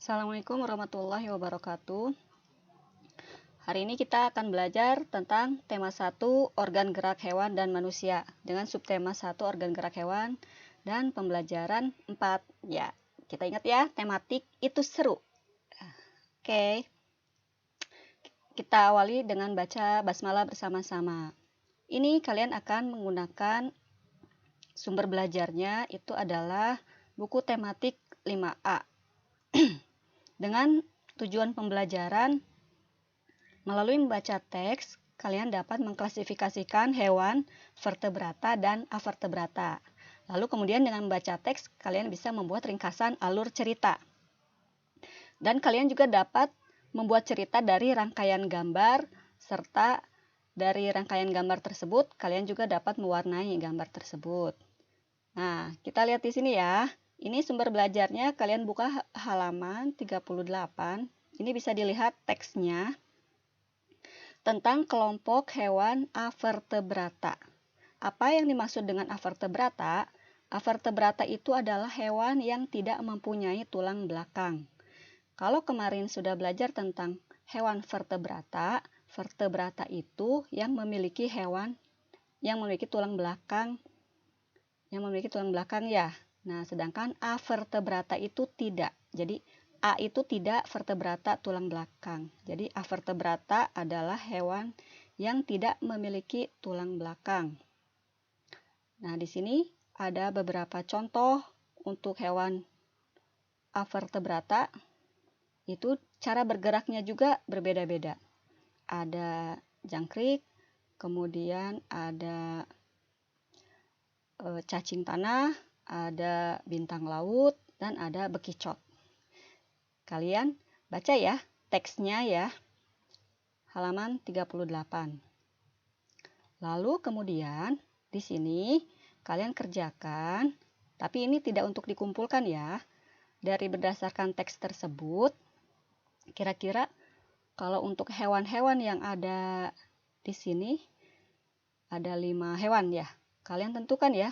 Assalamualaikum warahmatullahi wabarakatuh. Hari ini kita akan belajar tentang tema 1 organ gerak hewan dan manusia dengan subtema 1 organ gerak hewan dan pembelajaran 4. Ya, kita ingat ya, tematik itu seru. Oke. Kita awali dengan baca basmalah bersama-sama. Ini kalian akan menggunakan sumber belajarnya itu adalah buku tematik 5A. Dengan tujuan pembelajaran, melalui membaca teks, kalian dapat mengklasifikasikan hewan vertebrata dan avertebrata. Lalu kemudian dengan membaca teks, kalian bisa membuat ringkasan alur cerita. Dan kalian juga dapat membuat cerita dari rangkaian gambar, serta dari rangkaian gambar tersebut, kalian juga dapat mewarnai gambar tersebut. Nah, kita lihat di sini ya. Ini sumber belajarnya, kalian buka halaman 38. Ini bisa dilihat teksnya tentang kelompok hewan avertebrata. Apa yang dimaksud dengan avertebrata? Avertebrata itu adalah hewan yang tidak mempunyai tulang belakang. Kalau kemarin sudah belajar tentang hewan vertebrata, vertebrata itu yang memiliki hewan yang memiliki tulang belakang, ya. Nah, sedangkan avertebrata itu tidak. Jadi A itu tidak vertebrata tulang belakang. Jadi avertebrata adalah hewan yang tidak memiliki tulang belakang. Nah, di sini ada beberapa contoh untuk hewan avertebrata. Itu cara bergeraknya juga berbeda-beda. Ada jangkrik, kemudian ada cacing tanah, ada bintang laut, dan ada bekicot. Kalian baca ya teksnya ya, halaman 38. Lalu kemudian di sini kalian kerjakan, tapi ini tidak untuk dikumpulkan ya. Dari berdasarkan teks tersebut, kira-kira kalau untuk hewan-hewan yang ada di sini, ada 5 hewan ya. Kalian tentukan ya,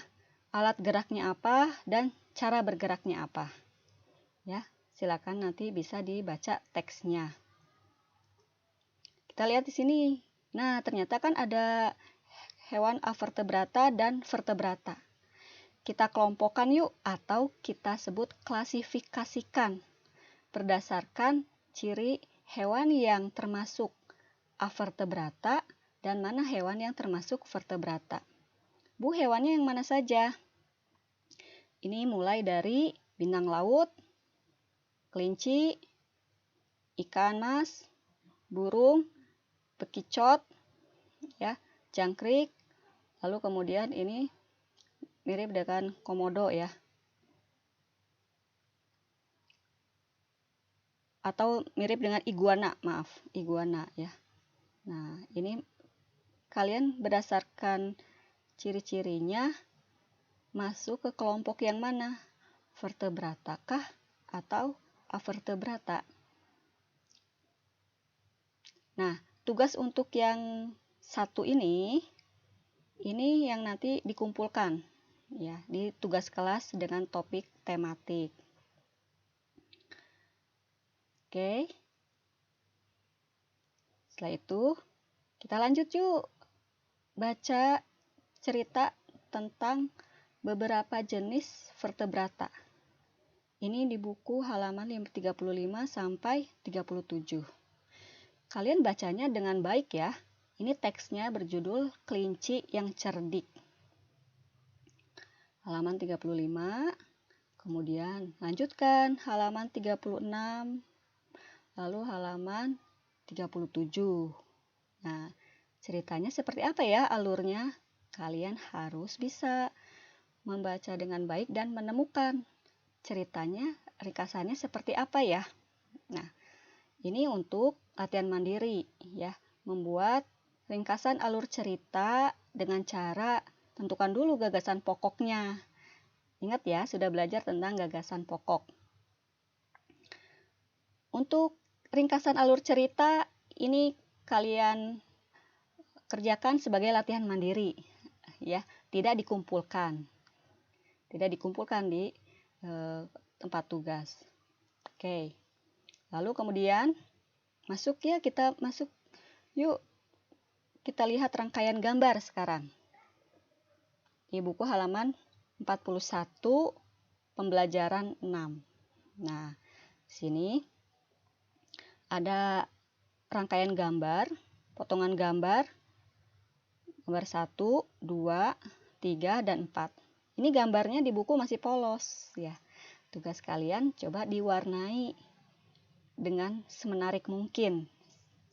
alat geraknya apa dan cara bergeraknya apa. Ya, silakan nanti bisa dibaca teksnya. Kita lihat di sini. Nah, ternyata kan ada hewan avertebrata dan vertebrata. Kita kelompokkan yuk, atau kita sebut klasifikasikan berdasarkan ciri hewan yang termasuk avertebrata dan mana hewan yang termasuk vertebrata. Bu, hewannya yang mana saja? Ini mulai dari bintang laut, kelinci, ikan mas, burung, bekicot, ya, jangkrik, lalu kemudian ini mirip dengan komodo ya. Atau mirip dengan iguana, iguana ya. Nah, ini kalian berdasarkan ciri-cirinya masuk ke kelompok yang mana? Vertebrata kah atau avertebrata? Nah, tugas untuk yang satu ini yang nanti dikumpulkan ya di tugas kelas dengan topik tematik. Oke. Setelah itu, kita lanjut yuk baca cerita tentang beberapa jenis vertebrata. Ini di buku halaman 35 sampai 37. Kalian bacanya dengan baik ya. Ini teksnya berjudul Kelinci yang Cerdik. Halaman 35. Kemudian lanjutkan halaman 36. Lalu halaman 37. Nah, ceritanya seperti apa ya alurnya? Kalian harus bisa membaca dengan baik dan menemukan ceritanya, ringkasannya seperti apa ya. Nah, ini untuk latihan mandiri ya, membuat ringkasan alur cerita dengan cara tentukan dulu gagasan pokoknya. Ingat ya, sudah belajar tentang gagasan pokok. Untuk ringkasan alur cerita ini kalian kerjakan sebagai latihan mandiri ya, tidak dikumpulkan. Tidak dikumpulkan di tempat tugas. Oke. Lalu kemudian masuk ya, kita masuk. Yuk, kita lihat rangkaian gambar sekarang. Di buku halaman 41, pembelajaran 6. Nah, sini ada rangkaian gambar, potongan gambar 1, 2, 3, dan 4. Ini gambarnya di buku masih polos ya. Tugas kalian coba diwarnai dengan semenarik mungkin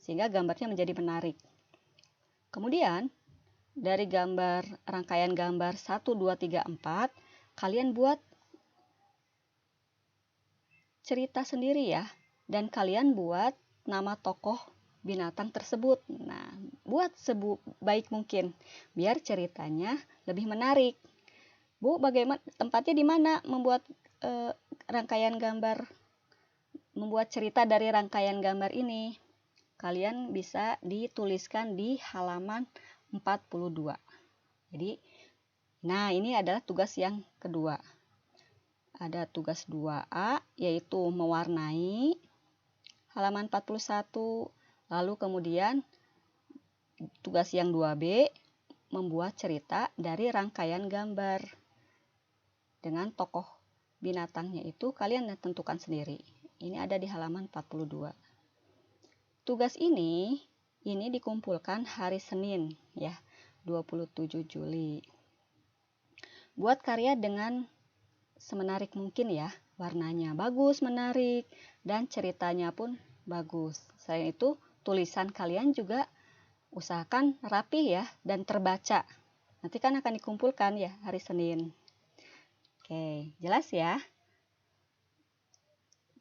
sehingga gambarnya menjadi menarik. Kemudian dari rangkaian gambar 1, 2, 3, 4, kalian buat cerita sendiri ya, dan kalian buat nama tokoh binatang tersebut. Nah, buat sebaik mungkin biar ceritanya lebih menarik. Bu, bagaimana tempatnya di mana membuat rangkaian gambar, membuat cerita dari rangkaian gambar ini? Kalian bisa dituliskan di halaman 42. Jadi, nah ini adalah tugas yang kedua. Ada tugas 2A, yaitu mewarnai halaman 41. Lalu kemudian tugas yang 2B, membuat cerita dari rangkaian gambar. Dengan tokoh binatangnya itu kalian tentukan sendiri. Ini ada di halaman 42. Tugas ini dikumpulkan hari Senin ya, 27 Juli. Buat karya dengan semenarik mungkin ya, warnanya bagus, menarik, dan ceritanya pun bagus. Selain itu, tulisan kalian juga usahakan rapi ya dan terbaca. Nanti kan akan dikumpulkan ya hari Senin. Oke, jelas ya?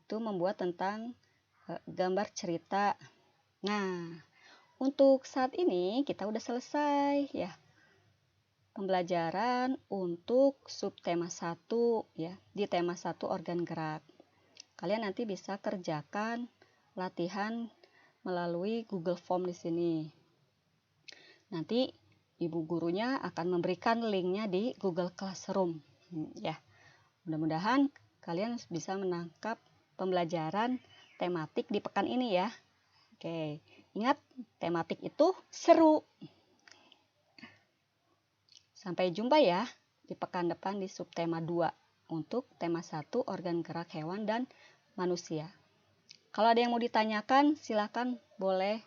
Itu membuat tentang gambar cerita. Nah, untuk saat ini kita udah selesai ya. Pembelajaran untuk subtema 1 ya, di tema 1 organ gerak. Kalian nanti bisa kerjakan latihan melalui Google Form di sini. Nanti ibu gurunya akan memberikan linknya di Google Classroom ya. Mudah-mudahan kalian bisa menangkap pembelajaran tematik di pekan ini ya. Oke, ingat tematik itu seru. Sampai jumpa ya di pekan depan di subtema 2 untuk tema 1 organ gerak hewan dan manusia. Kalau ada yang mau ditanyakan, silakan boleh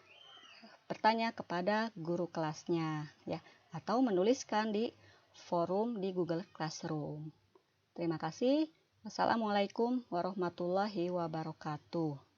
bertanya kepada guru kelasnya ya, atau menuliskan di forum di Google Classroom. Terima kasih. Wassalamualaikum warahmatullahi wabarakatuh.